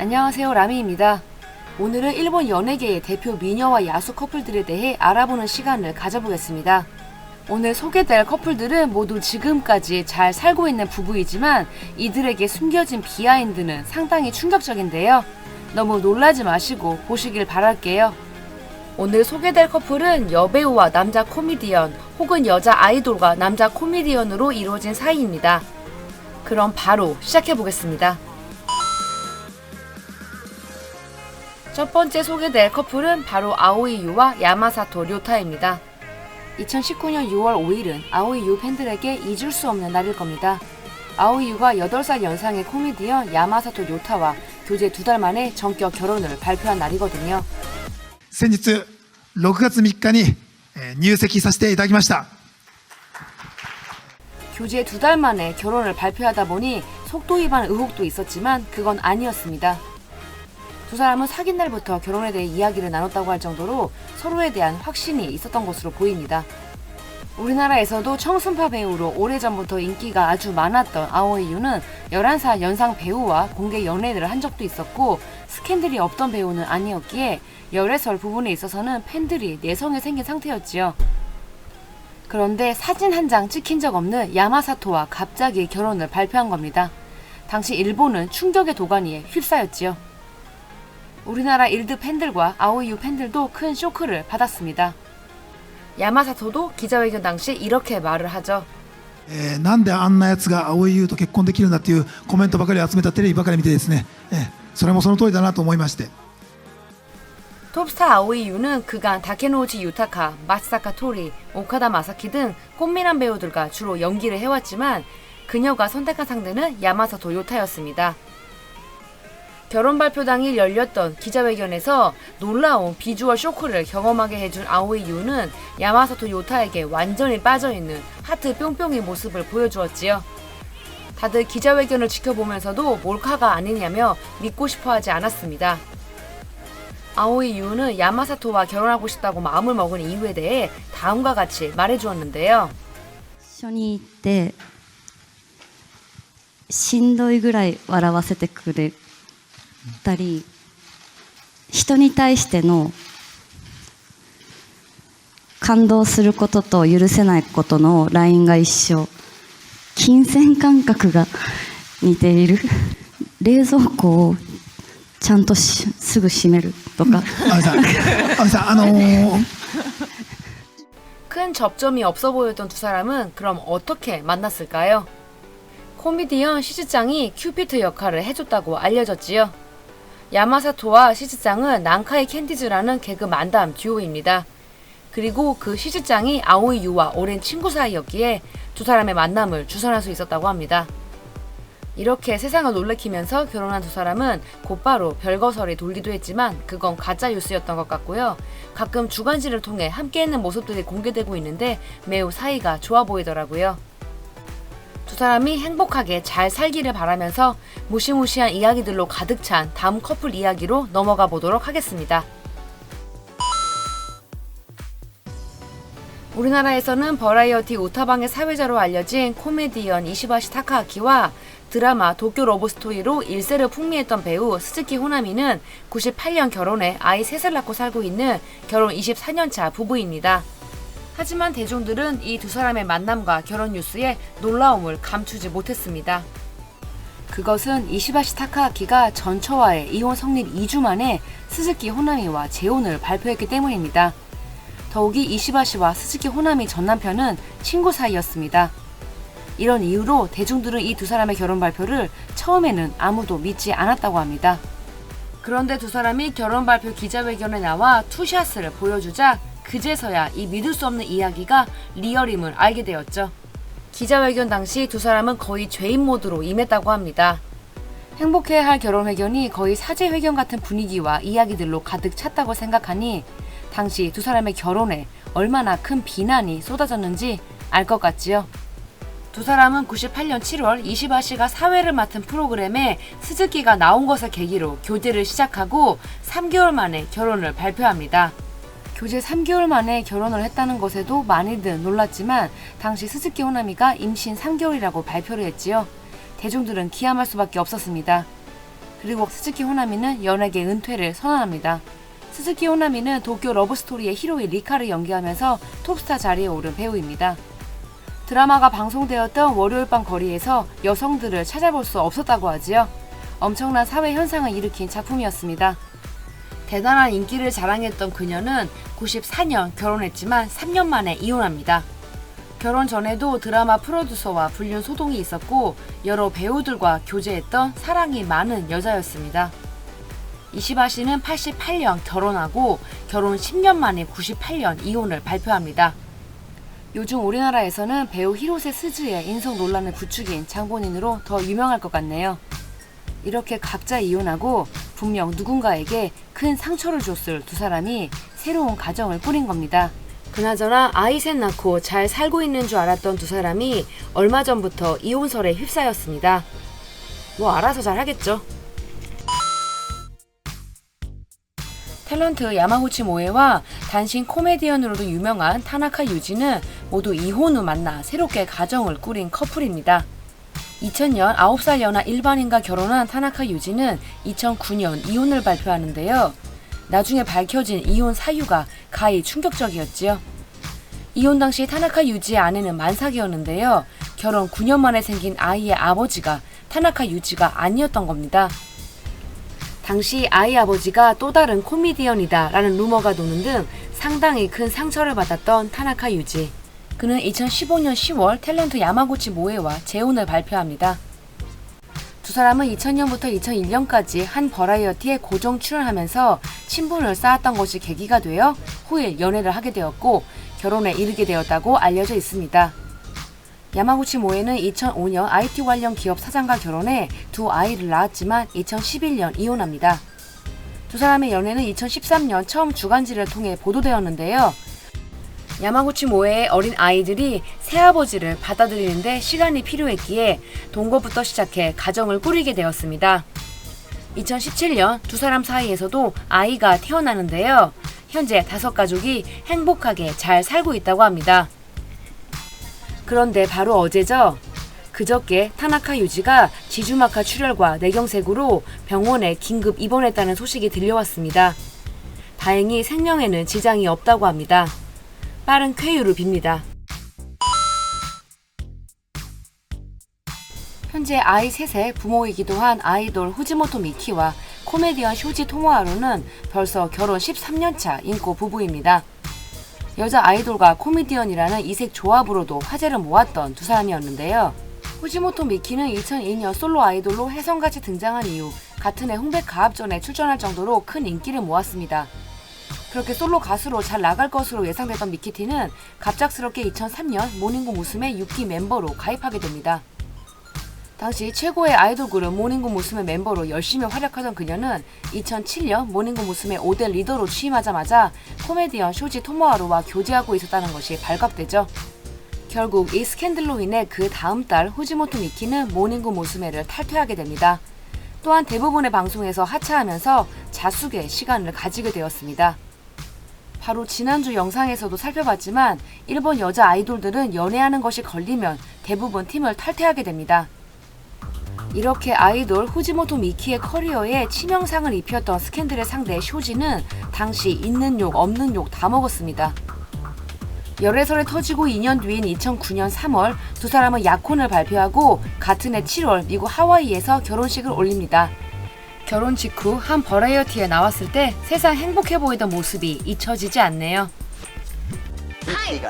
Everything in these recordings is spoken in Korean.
안녕하세요, 라미입니다. 오늘은 일본 연예계의 대표 미녀와 야수 커플들에 대해 알아보는 시간을 가져보겠습니다. 오늘 소개될 커플들은 모두 지금까지 잘 살고 있는 부부이지만 이들에게 숨겨진 비하인드는 상당히 충격적인데요. 너무 놀라지 마시고 보시길 바랄게요. 오늘 소개될 커플은 여배우와 남자 코미디언 혹은 여자 아이돌과 남자 코미디언으로 이루어진 사이입니다. 그럼 바로 시작해보겠습니다. 첫 번째 소개될 커플은 바로 아오이 유와 야마사토 료타입니다. 2019년 6월 5일은 아오이 유 팬들에게 잊을 수 없는 날일 겁니다. 아오이 유가 8살 연상의 코미디언 야마사토 료타와 교제 2달 만에 전격 결혼을 발표한 날이거든요. 先日6月3日に入籍させていただきました。 교제 2달 만에 결혼을 발표하다 보니 속도 위반 의혹도 있었지만 그건 아니었습니다. 두 사람은 사귄 날부터 결혼에 대해 이야기를 나눴다고 할 정도로 서로에 대한 확신이 있었던 것으로 보입니다. 우리나라에서도 청순파 배우로 오래전부터 인기가 아주 많았던 아오이 유는 11살 연상 배우와 공개 연애를 한 적도 있었고 스캔들이 없던 배우는 아니었기에 열애설 부분에 있어서는 팬들이 내성이 생긴 상태였지요. 그런데 사진 한 장 찍힌 적 없는 야마사토와 갑자기 결혼을 발표한 겁니다. 당시 일본은 충격의 도가니에 휩싸였지요. 우리나라 일드 팬들과 아오이 유 팬들도 큰 쇼크를 받았습니다. 야마사토도 기자회견 당시 이렇게 말을 하죠. なんであんなやつが蒼井優と結婚できるんだっていうコメントばかり集めたテレビばかり見てですね、それもその通りだなと思いまして。 톱스타 아오이 유는 그간 다케노우치 유타카, 마사카 토리, 오카다 마사키 등 꽃미남 배우들과 주로 연기를 해왔지만 그녀가 선택한 상대는 야마사토 요타였습니다. 결혼 발표 당일 열렸던 기자회견에서 놀라운 비주얼 쇼크를 경험하게 해준 아오이 유는 야마사토 요타에게 완전히 빠져있는 하트 뿅뿅의 모습을 보여주었지요. 다들 기자회견을 지켜보면서도 몰카가 아니냐며 믿고 싶어하지 않았습니다. 아오이 유는 야마사토와 결혼하고 싶다고 마음을 먹은 이유에 대해 다음과 같이 말해주었는데요. 一緒に行ってしんどいぐらい笑わせてくれたり、人に対しての感動することと許せないことのラインが一緒、金銭感覚が似ている、冷蔵庫をちゃんとすぐ閉めるとか。큰 접점이 없어 보였던 두 사람은 그럼 어떻게 만났을까요? 코미디언 시즈짱이 큐피트 역할을 해줬다고 알려졌지요. 야마사토와 시즈짱은 난카이 캔디즈라는 개그 만담 듀오입니다. 그리고 그 시즈짱이 아오이 유와 오랜 친구 사이였기에 두 사람의 만남을 주선할 수 있었다고 합니다. 이렇게 세상을 놀래키면서 결혼한 두 사람은 곧바로 별거설이 돌기도 했지만 그건 가짜 뉴스였던 것 같고요. 가끔 주간지를 통해 함께 있는 모습들이 공개되고 있는데 매우 사이가 좋아 보이더라고요. 두 사람이 행복하게 잘 살기를 바라면서 무시무시한 이야기들로 가득 찬 다음 커플 이야기로 넘어가 보도록 하겠습니다. 우리나라에서는 버라이어티 우타방의 사회자로 알려진 코미디언 이시바시 타카아키와 드라마 도쿄 러브스토리로 일세를 풍미했던 배우 스즈키 호나미는 98년 결혼해 아이 셋을 낳고 살고 있는 결혼 24년차 부부입니다. 하지만 대중들은 이 두 사람의 만남과 결혼 뉴스에 놀라움을 감추지 못했습니다. 그것은 이시바시 타카아키가 전처와의 이혼 성립 2주 만에 스즈키 호나미와 재혼을 발표했기 때문입니다. 더욱이 이시바시와 스즈키 호나미 전 남편은 친구 사이였습니다. 이런 이유로 대중들은 이 두 사람의 결혼 발표를 처음에는 아무도 믿지 않았다고 합니다. 그런데 두 사람이 결혼 발표 기자회견에 나와 투샷을 보여주자 그제서야 이 믿을 수 없는 이야기가 리얼임을 알게 되었죠. 기자회견 당시 두 사람은 거의 죄인 모드로 임했다고 합니다. 행복해야 할 결혼회견이 거의 사제회견 같은 분위기와 이야기들로 가득 찼다고 생각하니 당시 두 사람의 결혼에 얼마나 큰 비난이 쏟아졌는지 알 것 같지요. 두 사람은 98년 7월 이시바시가 사회를 맡은 프로그램에 스즈키가 나온 것을 계기로 교제를 시작하고 3개월 만에 결혼을 발표합니다. 교제 3개월 만에 결혼을 했다는 것에도 많이들 놀랐지만 당시 스즈키 호나미가 임신 3개월이라고 발표를 했지요. 대중들은 기함할 수밖에 없었습니다. 그리고 스즈키 호나미는 연예계 은퇴를 선언합니다. 스즈키 호나미는 도쿄 러브스토리의 히로인 리카를 연기하면서 톱스타 자리에 오른 배우입니다. 드라마가 방송되었던 월요일 밤 거리에서 여성들을 찾아볼 수 없었다고 하지요. 엄청난 사회 현상을 일으킨 작품이었습니다. 대단한 인기를 자랑했던 그녀는 94년 결혼했지만 3년 만에 이혼합니다. 결혼 전에도 드라마 프로듀서와 불륜 소동이 있었고 여러 배우들과 교제했던 사랑이 많은 여자였습니다. 이시바 씨는 88년 결혼하고 결혼 10년 만에 98년 이혼을 발표합니다. 요즘 우리나라에서는 배우 히로세 스즈의 인성 논란을 부추긴 장본인으로 더 유명할 것 같네요. 이렇게 각자 이혼하고 분명 누군가에게 큰 상처를 줬을 두 사람이 새로운 가정을 꾸린 겁니다. 그나저나 아이 셋 낳고 잘 살고 있는 줄 알았던 두 사람이 얼마 전부터 이혼설에 휩싸였습니다. 뭐 알아서 잘 하겠죠. 탤런트 야마구치 모에와 단신 코미디언으로도 유명한 타나카 유지는 모두 이혼 후 만나 새롭게 가정을 꾸린 커플입니다. 2000년 9살 연하 일반인과 결혼한 타나카 유지는 2009년 이혼을 발표하는데요. 나중에 밝혀진 이혼 사유가 가히 충격적이었지요. 이혼 당시 타나카 유지의 아내는 만삭이었는데요. 결혼 9년 만에 생긴 아이의 아버지가 타나카 유지가 아니었던 겁니다. 당시 아이 아버지가 또 다른 코미디언이다 라는 루머가 도는 등 상당히 큰 상처를 받았던 타나카 유지. 그는 2015년 10월 탤런트 야마구치 모에와 재혼을 발표합니다. 두 사람은 2000년부터 2001년까지 한 버라이어티에 고정 출연하면서 친분을 쌓았던 것이 계기가 되어 후에 연애를 하게 되었고 결혼에 이르게 되었다고 알려져 있습니다. 야마구치 모에는 2005년 IT 관련 기업 사장과 결혼해 두 아이를 낳았지만 2011년 이혼합니다. 두 사람의 연애는 2013년 처음 주간지를 통해 보도되었는데요. 야마구치 모에의 어린 아이들이 새아버지를 받아들이는데 시간이 필요했기에 동거부터 시작해 가정을 꾸리게 되었습니다. 2017년 두 사람 사이에서도 아이가 태어나는데요. 현재 5가족이 행복하게 잘 살고 있다고 합니다. 그런데 바로 어제죠. 그저께 타나카 유지가 지주마카 출혈과 뇌경색으로 병원에 긴급 입원했다는 소식이 들려왔습니다. 다행히 생명에는 지장이 없다고 합니다. 빠른 쾌유를 빕니다. 현재 아이 셋의 부모이기도 한 아이돌 후지모토 미키와 코미디언 쇼지 토모하루는 벌써 결혼 13년차 인고 부부입니다. 여자 아이돌과 코미디언이라는 이색 조합으로도 화제를 모았던 두 사람이었는데요. 후지모토 미키는 2002년 솔로 아이돌로 혜성같이 등장한 이후 같은 해 홍백 가합전에 출전할 정도로 큰 인기를 모았습니다. 그렇게 솔로 가수로 잘 나갈 것으로 예상되던 미키티는 갑작스럽게 2003년 모닝구 무스메 6기 멤버로 가입하게 됩니다. 당시 최고의 아이돌 그룹 모닝구 무스메 멤버로 열심히 활약하던 그녀는 2007년 모닝구 무스메 5대 리더로 취임하자마자 코미디언 쇼지 토모하루와 교제하고 있었다는 것이 발각되죠. 결국 이 스캔들로 인해 그 다음 달 후지모토 미키는 모닝구 무스메를 탈퇴하게 됩니다. 또한 대부분의 방송에서 하차하면서 자숙의 시간을 가지게 되었습니다. 바로 지난주 영상에서도 살펴봤지만 일본 여자 아이돌들은 연애하는 것이 걸리면 대부분 팀을 탈퇴하게 됩니다. 이렇게 아이돌 후지모토 미키의 커리어에 치명상을 입혔던 스캔들의 상대 쇼지는 당시 있는 욕 없는 욕 다 먹었습니다. 열애설이 터지고 2년 뒤인 2009년 3월 두 사람은 약혼을 발표하고 같은 해 7월 미국 하와이에서 결혼식을 올립니다. 결혼 직후 한 버라이어티에 나왔을 때 세상 행복해 보이던 모습이 잊혀지지 않네요. はい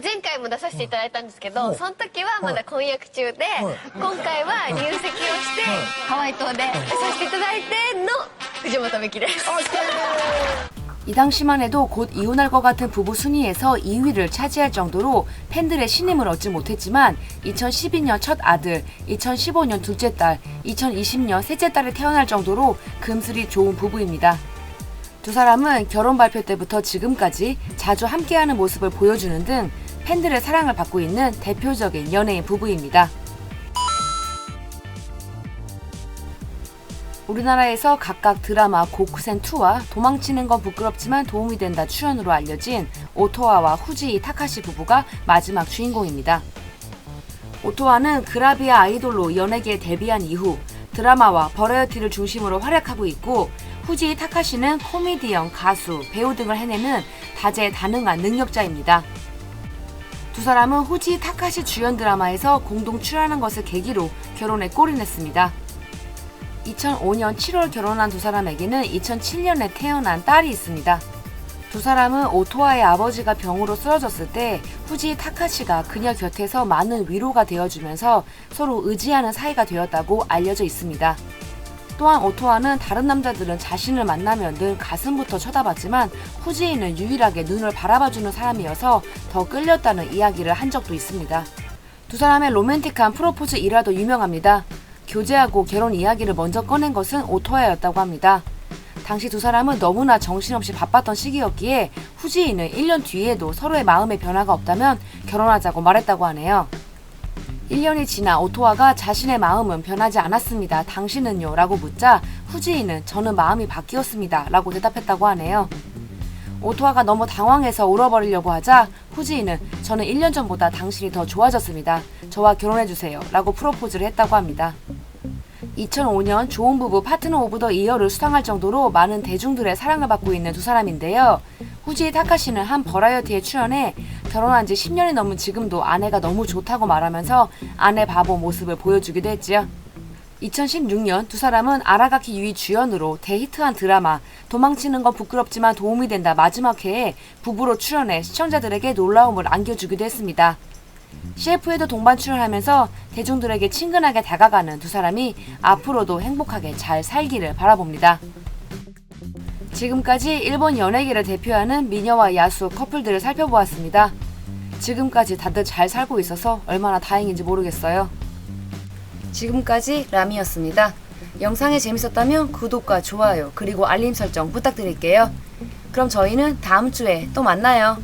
前回も出させていただいたんですけど、その時はまだ婚約中で、今回は入籍をしてハワイ島でさせていただいての藤本美貴です。 이 당시만 해도 곧 이혼할 것 같은 부부 순위에서 2위를 차지할 정도로 팬들의 신임을 얻지 못했지만 2012년 첫 아들, 2015년 둘째 딸, 2020년 셋째 딸이 태어날 정도로 금슬이 좋은 부부입니다. 두 사람은 결혼 발표 때부터 지금까지 자주 함께하는 모습을 보여주는 등 팬들의 사랑을 받고 있는 대표적인 연예인 부부입니다. 우리나라에서 각각 드라마 고쿠센2와 도망치는 건 부끄럽지만 도움이 된다 출연으로 알려진 오토아와 후지이 타카시 부부가 마지막 주인공입니다. 오토아는 그라비아 아이돌로 연예계에 데뷔한 이후 드라마와 버라이어티를 중심으로 활약하고 있고 후지 타카시는 코미디언, 가수, 배우 등을 해내는 다재다능한 능력자입니다. 두 사람은 후지 타카시 주연 드라마에서 공동 출연한 것을 계기로 결혼에 골인했습니다. 2005년 7월 결혼한 두 사람에게는 2007년에 태어난 딸이 있습니다. 두 사람은 오토아의 아버지가 병으로 쓰러졌을 때 후지 타카시가 그녀 곁에서 많은 위로가 되어주면서 서로 의지하는 사이가 되었다고 알려져 있습니다. 또한 오토아는 다른 남자들은 자신을 만나면 늘 가슴부터 쳐다봤지만 후지인은 유일하게 눈을 바라봐주는 사람이어서 더 끌렸다는 이야기를 한 적도 있습니다. 두 사람의 로맨틱한 프로포즈 일화도 유명합니다. 교제하고 결혼 이야기를 먼저 꺼낸 것은 오토아였다고 합니다. 당시 두 사람은 너무나 정신없이 바빴던 시기였기에 후지인은 1년 뒤에도 서로의 마음의 변화가 없다면 결혼하자고 말했다고 하네요. 1년이 지나 오토아가 자신의 마음은 변하지 않았습니다. 당신은요? 라고 묻자 후지인은 저는 마음이 바뀌었습니다. 라고 대답했다고 하네요. 오토아가 너무 당황해서 울어버리려고 하자 후지인은 저는 1년 전보다 당신이 더 좋아졌습니다. 저와 결혼해주세요. 라고 프로포즈를 했다고 합니다. 2005년 좋은 부부 파트너 오브 더 이어를 수상할 정도로 많은 대중들의 사랑을 받고 있는 두 사람인데요. 후지 타카시는 한 버라이어티에 출연해 결혼한 지 10년이 넘은 지금도 아내가 너무 좋다고 말하면서 아내 바보 모습을 보여주기도 했지요. 2016년 두 사람은 아라가키 유이 주연으로 대히트한 드라마 도망치는 건 부끄럽지만 도움이 된다 마지막 회에 부부로 출연해 시청자들에게 놀라움을 안겨주기도 했습니다. CF에도 동반 출연하면서 대중들에게 친근하게 다가가는 두 사람이 앞으로도 행복하게 잘 살기를 바라봅니다. 지금까지 일본 연예계를 대표하는 미녀와 야수 커플들을 살펴보았습니다. 지금까지 다들 잘 살고 있어서 얼마나 다행인지 모르겠어요. 지금까지 라미였습니다. 영상이 재밌었다면 구독과 좋아요 그리고 알림 설정 부탁드릴게요. 그럼 저희는 다음 주에 또 만나요.